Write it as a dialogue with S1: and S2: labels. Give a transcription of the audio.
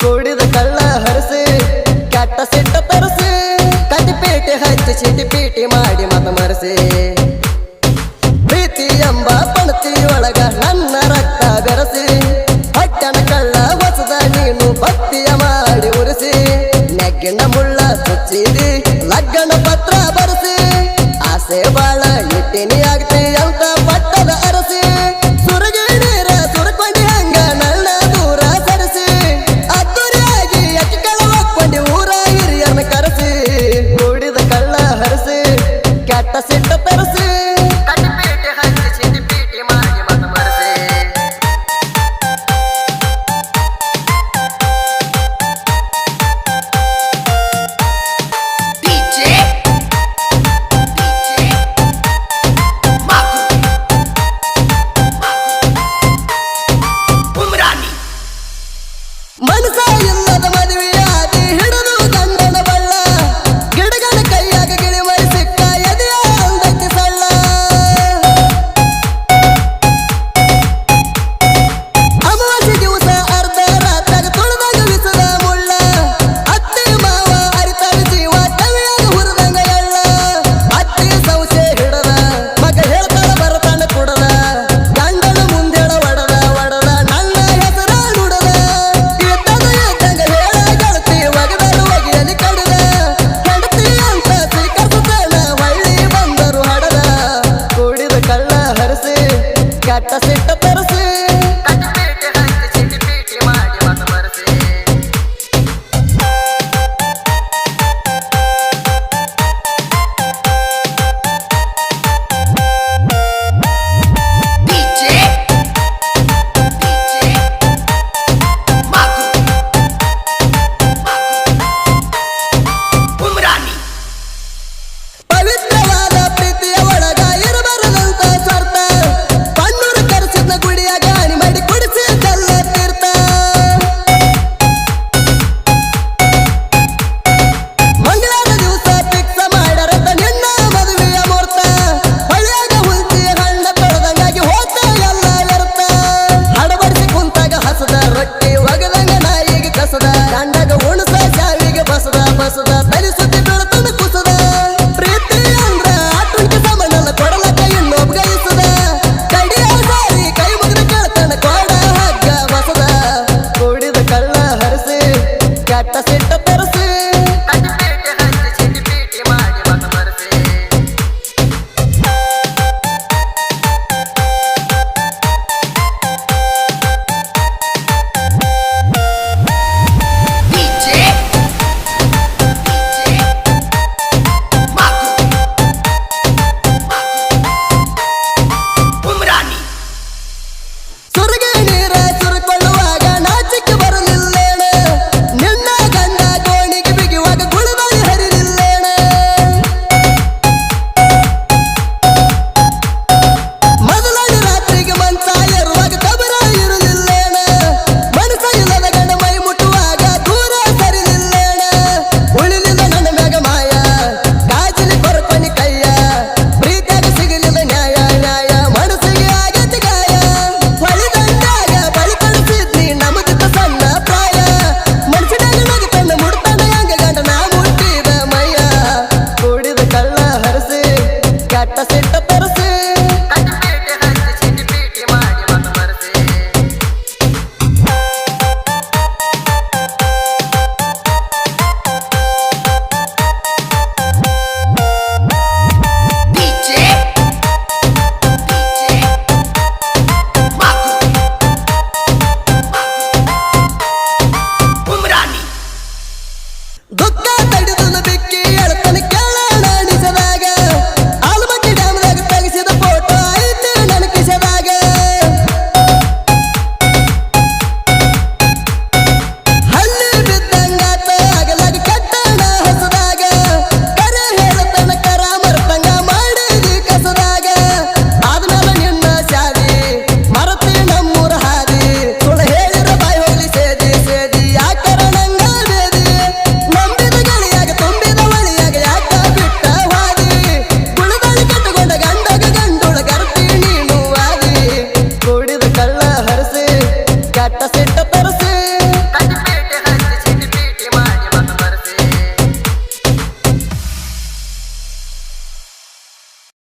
S1: ಕೂಡಿದ ಕಳ್ಳ ಹರಸಿ ಕೆಟ್ಟ ಸಿಟ್ಟ ತರಸಿ ಕಟ್ಟಿ ಪೇಟೆ ಹಚ್ಚಿ ಚಿಟಿ ಪೀಟಿ ಮಾಡಿ ಮತ ಮರೆಸಿ ಪ್ರೀತಿ ಎಂಬ ಪಣತಿಯೊಳಗ ನನ್ನ ರಕ್ತ ಬೆರೆಸಿ ಹೊಟ್ಟನ ಕಳ್ಳ ಹೊಸದ ನೀನು ಭಕ್ತಿಯ ಮಾಡಿ ಉರಿಸಿ ನೆಗ್ಗಿನ ಮುಳ್ಳ ಸುಚ್ಚಿದಿ ಲಗ್ನ ಪತ್ರ ಬರೆಸಿ ಆಸೆ ಬಾಳ ಇಟ್ಟಿನಿ ಆಗ್ತಿ ಅಂತ ಪಟ್ಟದ ಅರಸಿ ಸುರಗಿ ನೀರ ಸುರಕೊಂಡಿ ಹಂಗ ನಳ್ಳ ದೂರ ಸರಿಸಿ ಅದ್ದೂರಿಯಾಗಿ ಅಕ್ಕಿಗಳ ಹಾಕೊಂಡಿ ಊರ ಹಿರಿಯರನ್ನ ಕರೆಸಿ ಕೂಡಿದ ಕಳ್ಳ ಹರಸಿ ಕೆಟ್ಟ ಸಿಟ್ಟ ತರಸಿ ಮನಸ ಇಲ್ಲದ ಮದುವೆಯಾದಿ ಹಿಡಿದು ಗಂಡನ ಬಳ್ಳ ಗಿಡಗನ ಕೈಯಾಗ ಗಿಳಿ ಮರಿ ಸಿಕ್ಕ ಎದೆಯ ಅಂದೈತಿ ಸಳ್ಳ ಅಮಾವಾಸ್ಯೆ ದಿವಸ ಅರ್ಧ ರಾತ್ರಾಗ ತುಳಿದಾಗ ವಿಸದ ಮುಳ್ಳ ಅತ್ತಿ ಮಾವ ಅರಿತಾರ ಜೀವ ಕವಿಯಾಗ ಹುರಿದಂಗ ಎಳ್ಳ ಅತ್ತಿ ಸೌಸೆ ಹಿಡದ ಮಗ ಹೇಳ್ತಾಳ ಬರತಾನ ಕುಡದ ಗಂಡನ ಮುಂದೇಳ ಒಡದ ಒಡದ ನನ್ನ ಹೆಸರ ನುಡದ ಕೆಟ್ಟ ಸಿಟ್ಟ ತರಸಿ ಪವಿತ್ರವಾದ ಪ್ರೀತಿಯ ಒಳಗ ಇರಬಾರದಂತ ಸ್ವಾರ್ಥ ಪನ್ನೂರು ಕರೆಸಿದ್ನ ಗುಡಿಯಾಗ ಹಾನಿ ಮಾಡಿ ಕುಡಿಸಿದ್ದಲ್ಲ ತೀರ್ಥ ಮಂಗಳವಾರ ದಿವಸ ಫಿಕ್ಸ ಮಾಡ್ಯಾರಂತ ನಿನ್ನ ಮದುವೆಯ ಮುಹೂರ್ತ ಹೊಳೆಯಾಗ ಹುಂಚಿ ಹಣ್ಣ ತೊಳೆದಂಗಾಗಿ ಹೋತ ಎಲ್ಲ ವ್ಯರ್ಥ ಹಡಬಡಿಸಿ ಕುಂತಾಗ ಹಸದ ರೊಟ್ಟಿ ಒಗದಂಗ ನಾಯಿಗೆ ಕಸದ ಗಂಡಗ ಉಣಸ ಶಾವಿಗೆ ಬಸದ ಬಸದ ತಲೆ ಸುದ್ದಿ ಬೀಳ್ತದ ಕುಸದ ಪ್ರೀತಿ ಅಂದ್ರ ಆಟುಂಟಿ ಸಮನಲ್ಲ ಕೊಡಲಕ ಇನ್ನೊಬ್ಬ ಗೈಸದ ಕಡಿಯ ಸಾರಿ ಕೈ ಮುಗಿದ ಕೇಳ್ತಾನ ಕೋಡ ಹಗ್ಗ ಬಸದ ಕೂಡಿದ ಕಳ್ಳ ಹರಸಿ ಕೆಟ್ಟ ಸಿಟ್ಟ